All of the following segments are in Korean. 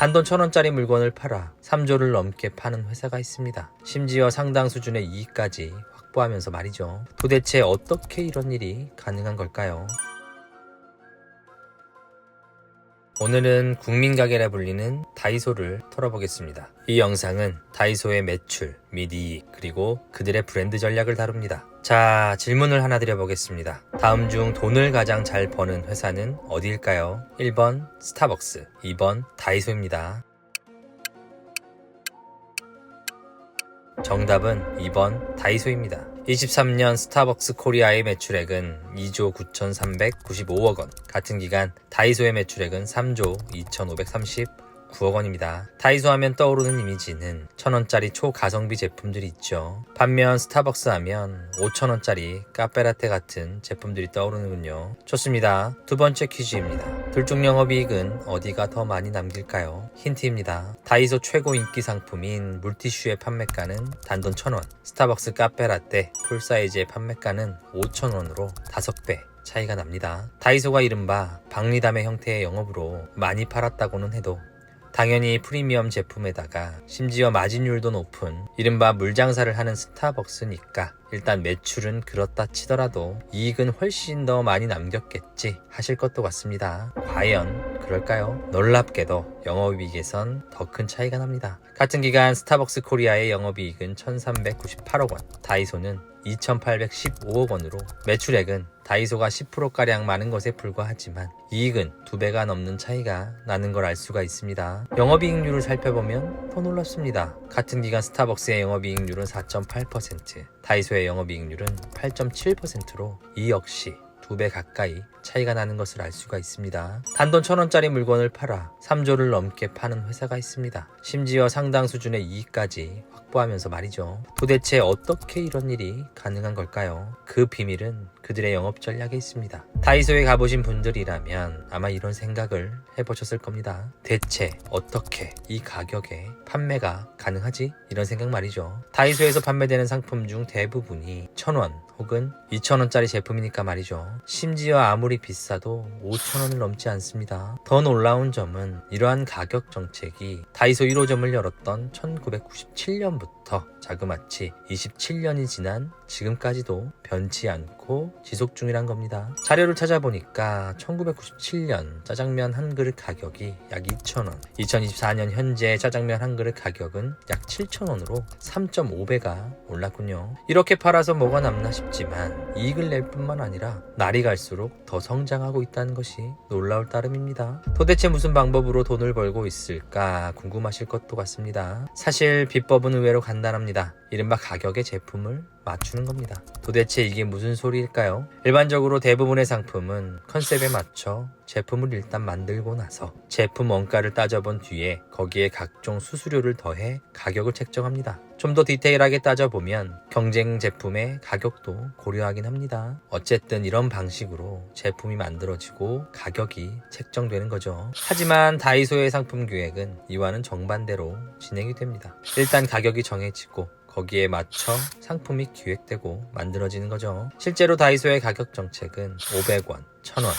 단돈 1,000원짜리 물건을 팔아 3조를 넘게 파는 회사가 있습니다. 심지어 상당 수준의 이익까지 확보하면서 말이죠. 도대체 어떻게 이런 일이 가능한 걸까요? 오늘은 국민가게라 불리는 다이소를 털어보겠습니다. 이 영상은 다이소의 매출 및 이익 그리고 그들의 브랜드 전략을 다룹니다. 자, 질문을 하나 드려보겠습니다. 다음 중 돈을 가장 잘 버는 회사는 어디일까요? 1번 스타벅스, 2번 다이소입니다. 정답은 2번 다이소입니다. 23년 스타벅스 코리아의 매출액은 2조 9,395억 원, 같은 기간 다이소의 매출액은 3조 2,539억 원입니다. 다이소 하면 떠오르는 이미지는 1,000원짜리 초가성비 제품들이 있죠. 반면 스타벅스 하면 5,000원짜리 카페라떼 같은 제품들이 떠오르는군요. 좋습니다. 두 번째 퀴즈입니다. 둘 중 영업이익은 어디가 더 많이 남길까요? 힌트입니다. 다이소 최고 인기 상품인 물티슈의 판매가는 단돈 1,000원, 스타벅스 카페라떼 풀사이즈의 판매가는 5,000원으로 5배 차이가 납니다. 다이소가 이른바 박리담의 형태의 영업으로 많이 팔았다고는 해도 당연히 프리미엄 제품에다가 심지어 마진율도 높은 이른바 물장사를 하는 스타벅스니까 일단 매출은 그렇다 치더라도 이익은 훨씬 더 많이 남겼겠지 하실 것도 같습니다. 과연 그럴까요? 놀랍게도 영업이익에선 더 큰 차이가 납니다. 같은 기간 스타벅스 코리아의 영업이익은 1,398억 원, 다이소는 2,815억 원으로 매출액은 다이소가 10%가량 많은 것에 불과하지만 이익은 2배가 넘는 차이가 나는 걸 알 수가 있습니다. 영업이익률을 살펴보면 더 놀랍습니다. 같은 기간 스타벅스의 영업이익률은 4.8%, 다이소의 영업이익률은 8.7%로 이 역시 2배 가까이 차이가 나는 것을 알 수가 있습니다. 단돈 1,000원짜리 물건을 팔아 3조를 넘게 파는 회사가 있습니다. 심지어 상당 수준의 이익까지 확보하면서 말이죠. 도대체 어떻게 이런 일이 가능한 걸까요? 그 비밀은 그들의 영업 전략에 있습니다. 다이소에 가보신 분들이라면 아마 이런 생각을 해보셨을 겁니다. 대체 어떻게 이 가격에 판매가 가능하지? 이런 생각 말이죠. 다이소에서 판매되는 상품 중 대부분이 1,000원 혹은 2,000원짜리 제품이니까 말이죠. 심지어 아무리 비싸도 5,000원을 넘지 않습니다. 더 놀라운 점은 이러한 가격 정책이 다이소 1호점을 열었던 1997년부터 자그마치 27년이 지난 지금까지도 변치 않고 지속 중이란 겁니다. 자료를 찾아보니까 1997년 짜장면 한 그릇 가격이 약 2,000원, 2024년 현재 짜장면 한 그릇 가격은 약 7,000원으로 3.5배가 올랐군요. 이렇게 팔아서 뭐가 남나 싶지만 이익을 낼 뿐만 아니라 날이 갈수록 더 성장하고 있다는 것이 놀라울 따름입니다. 도대체 무슨 방법으로 돈을 벌고 있을까 궁금하실 것도 같습니다. 사실 비법은 의외로 간단합니다. 이른바 가격의 제품을 맞추는 겁니다. 도대체 이게 무슨 소리일까요? 일반적으로 대부분의 상품은 컨셉에 맞춰 제품을 일단 만들고 나서 제품 원가를 따져본 뒤에 거기에 각종 수수료를 더해 가격을 책정합니다. 좀 더 디테일하게 따져보면 경쟁 제품의 가격도 고려하긴 합니다. 어쨌든 이런 방식으로 제품이 만들어지고 가격이 책정되는 거죠. 하지만 다이소의 상품 기획은 이와는 정반대로 진행이 됩니다. 일단 가격이 정해지고 거기에 맞춰 상품이 기획되고 만들어지는 거죠. 실제로 다이소의 가격 정책은 500원, 1,000원,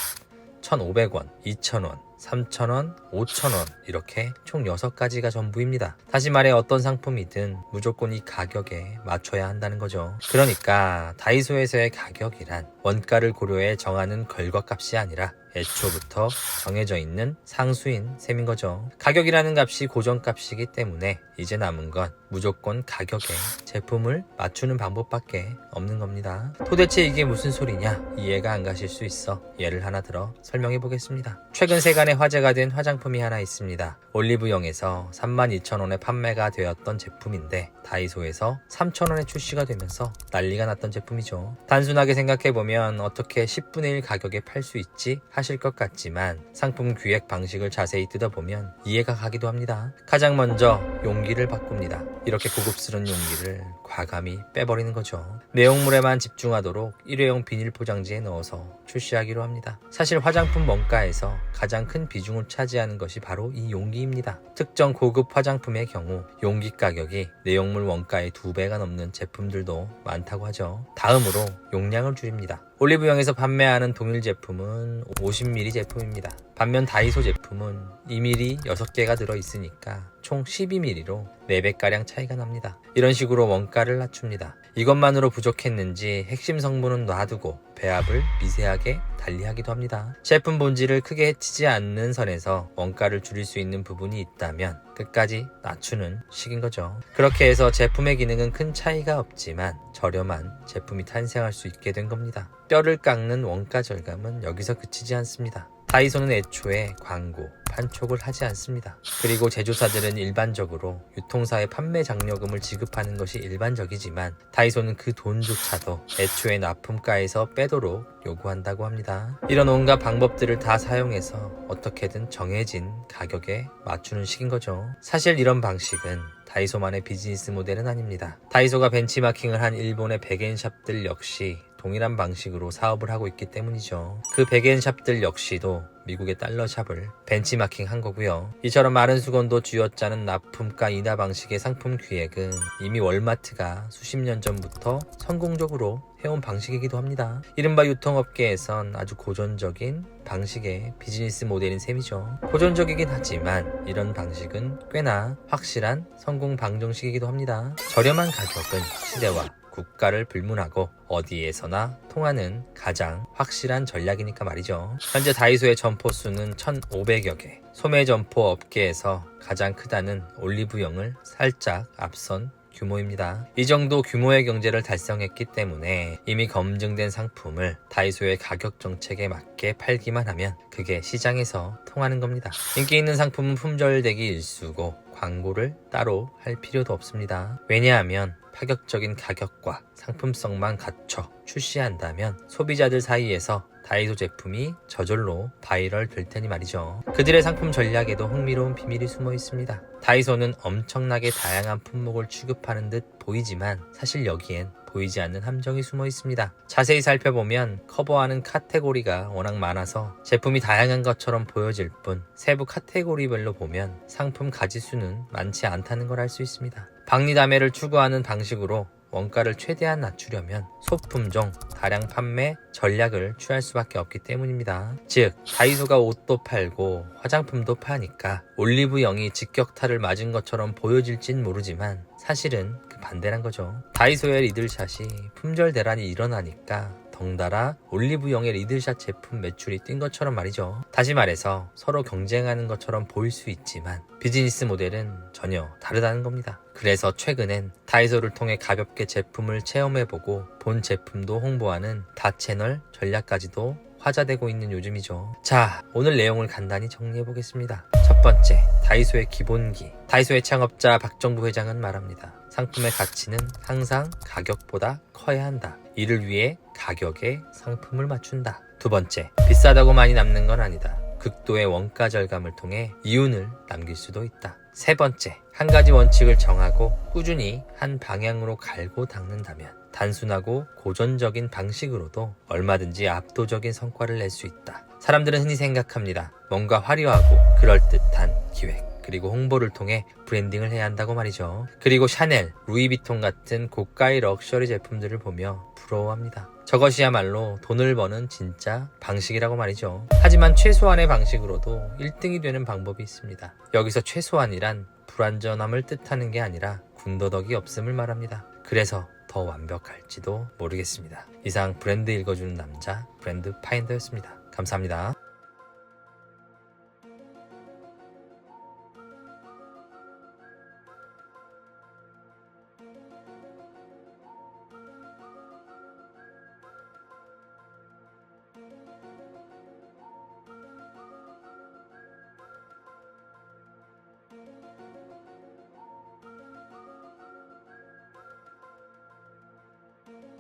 1,500원, 2,000원, 3,000원, 5,000원 이렇게 총 6가지가 전부입니다. 다시 말해 어떤 상품이든 무조건 이 가격에 맞춰야 한다는 거죠. 그러니까 다이소에서의 가격이란 원가를 고려해 정하는 결과값이 아니라 애초부터 정해져 있는 상수인 셈인 거죠. 가격이라는 값이 고정값이기 때문에 이제 남은 건 무조건 가격에 제품을 맞추는 방법밖에 없는 겁니다. 도대체 이게 무슨 소리냐? 이해가 안 가실 수 있어 예를 하나 들어 설명해 보겠습니다. 최근 세간에 화제가 된 화장품이 하나 있습니다. 올리브영에서 32,000원에 판매가 되었던 제품인데 다이소에서 3,000원에 출시가 되면서 난리가 났던 제품이죠. 단순하게 생각해보면 어떻게 10분의 1 가격에 팔 수 있지? 하실 것 같지만 상품 기획 방식을 자세히 뜯어보면 이해가 가기도 합니다. 가장 먼저 용기를 바꿉니다. 이렇게 고급스러운 용기를 과감히 빼버리는 거죠. 내용물에만 집중하도록 일회용 비닐 포장지에 넣어서 출시하기로 합니다. 사실 화장품 원가에서 가장 큰 비중을 차지하는 것이 바로 이 용기입니다. 특정 고급 화장품의 경우 용기 가격이 내용물 원가의 2배가 넘는 제품들도 많다고 하죠. 다음으로 용량을 줄입니다. 올리브영에서 판매하는 동일 제품은 50ml 제품입니다. 반면 다이소 제품은 2ml 6개가 들어있으니까 총 12ml로 4배가량 차이가 납니다. 이런 식으로 원가를 낮춥니다. 이것만으로 부족했는지 핵심 성분은 놔두고 배합을 미세하게 달리하기도 합니다. 제품 본질을 크게 해치지 않는 선에서 원가를 줄일 수 있는 부분이 있다면 끝까지 낮추는 식인 거죠. 그렇게 해서 제품의 기능은 큰 차이가 없지만 저렴한 제품이 탄생할 수 있게 된 겁니다. 뼈를 깎는 원가 절감은 여기서 그치지 않습니다. 다이소는 애초에 광고, 판촉을 하지 않습니다. 그리고 제조사들은 일반적으로 유통사에 판매 장려금을 지급하는 것이 일반적이지만 다이소는 그 돈조차도 애초에 납품가에서 빼도록 요구한다고 합니다. 이런 온갖 방법들을 다 사용해서 어떻게든 정해진 가격에 맞추는 식인 거죠. 사실 이런 방식은 다이소만의 비즈니스 모델은 아닙니다. 다이소가 벤치마킹을 한 일본의 백엔샵들 역시 동일한 방식으로 사업을 하고 있기 때문이죠. 그 백엔샵들 역시도 미국의 달러샵을 벤치마킹 한 거고요. 이처럼 마른 수건도 쥐어짜는 납품가 인하 방식의 상품 기획은 이미 월마트가 수십 년 전부터 성공적으로 해온 방식이기도 합니다. 이른바 유통업계에선 아주 고전적인 방식의 비즈니스 모델인 셈이죠. 고전적이긴 하지만 이런 방식은 꽤나 확실한 성공 방정식이기도 합니다. 저렴한 가격은 시대와 국가를 불문하고 어디에서나 통하는 가장 확실한 전략이니까 말이죠. 현재 다이소의 점포 수는 1,500여 개. 소매 점포 업계에서 가장 크다는 올리브영을 살짝 앞선 규모입니다. 이 정도 규모의 경제를 달성했기 때문에 이미 검증된 상품을 다이소의 가격 정책에 맞게 팔기만 하면 그게 시장에서 통하는 겁니다. 인기 있는 상품은 품절되기 일쑤고 광고를 따로 할 필요도 없습니다. 왜냐하면 파격적인 가격과 상품성만 갖춰 출시한다면 소비자들 사이에서 다이소 제품이 저절로 바이럴 될 테니 말이죠. 그들의 상품 전략에도 흥미로운 비밀이 숨어 있습니다. 다이소는 엄청나게 다양한 품목을 취급하는 듯 보이지만 사실 여기엔 보이지 않는 함정이 숨어 있습니다. 자세히 살펴보면 커버하는 카테고리가 워낙 많아서 제품이 다양한 것처럼 보여질 뿐 세부 카테고리별로 보면 상품 가지수는 많지 않다는 걸 알 수 있습니다. 박리담회를 추구하는 방식으로 원가를 최대한 낮추려면 소품종, 다량 판매 전략을 취할 수밖에 없기 때문입니다. 즉, 다이소가 옷도 팔고 화장품도 파니까 올리브영이 직격탄을 맞은 것처럼 보여질진 모르지만 사실은 그 반대란 거죠. 다이소의 리들샷이 품절 대란이 일어나니까 덩달아 올리브영의 리들샷 제품 매출이 뛴 것처럼 말이죠. 다시 말해서 서로 경쟁하는 것처럼 보일 수 있지만 비즈니스 모델은 전혀 다르다는 겁니다. 그래서 최근엔 다이소를 통해 가볍게 제품을 체험해보고 본 제품도 홍보하는 다채널 전략까지도 화제되고 있는 요즘이죠. 자, 오늘 내용을 간단히 정리해보겠습니다. 첫 번째, 다이소의 기본기. 다이소의 창업자 박정부 회장은 말합니다. 상품의 가치는 항상 가격보다 커야 한다. 이를 위해 가격에 상품을 맞춘다. 두 번째, 비싸다고 많이 남는 건 아니다. 극도의 원가 절감을 통해 이윤을 남길 수도 있다. 세 번째, 한 가지 원칙을 정하고 꾸준히 한 방향으로 갈고 닦는다면 단순하고 고전적인 방식으로도 얼마든지 압도적인 성과를 낼 수 있다. 사람들은 흔히 생각합니다. 뭔가 화려하고 그럴듯한 기획 그리고 홍보를 통해 브랜딩을 해야 한다고 말이죠. 그리고 샤넬, 루이비통 같은 고가의 럭셔리 제품들을 보며 부러워합니다. 저것이야말로 돈을 버는 진짜 방식이라고 말이죠. 하지만 최소한의 방식으로도 1등이 되는 방법이 있습니다. 여기서 최소한이란 불완전함을 뜻하는 게 아니라 군더더기 없음을 말합니다. 그래서 더 완벽할지도 모르겠습니다. 이상 브랜드 읽어주는 남자 브랜드 파인더였습니다. 감사합니다.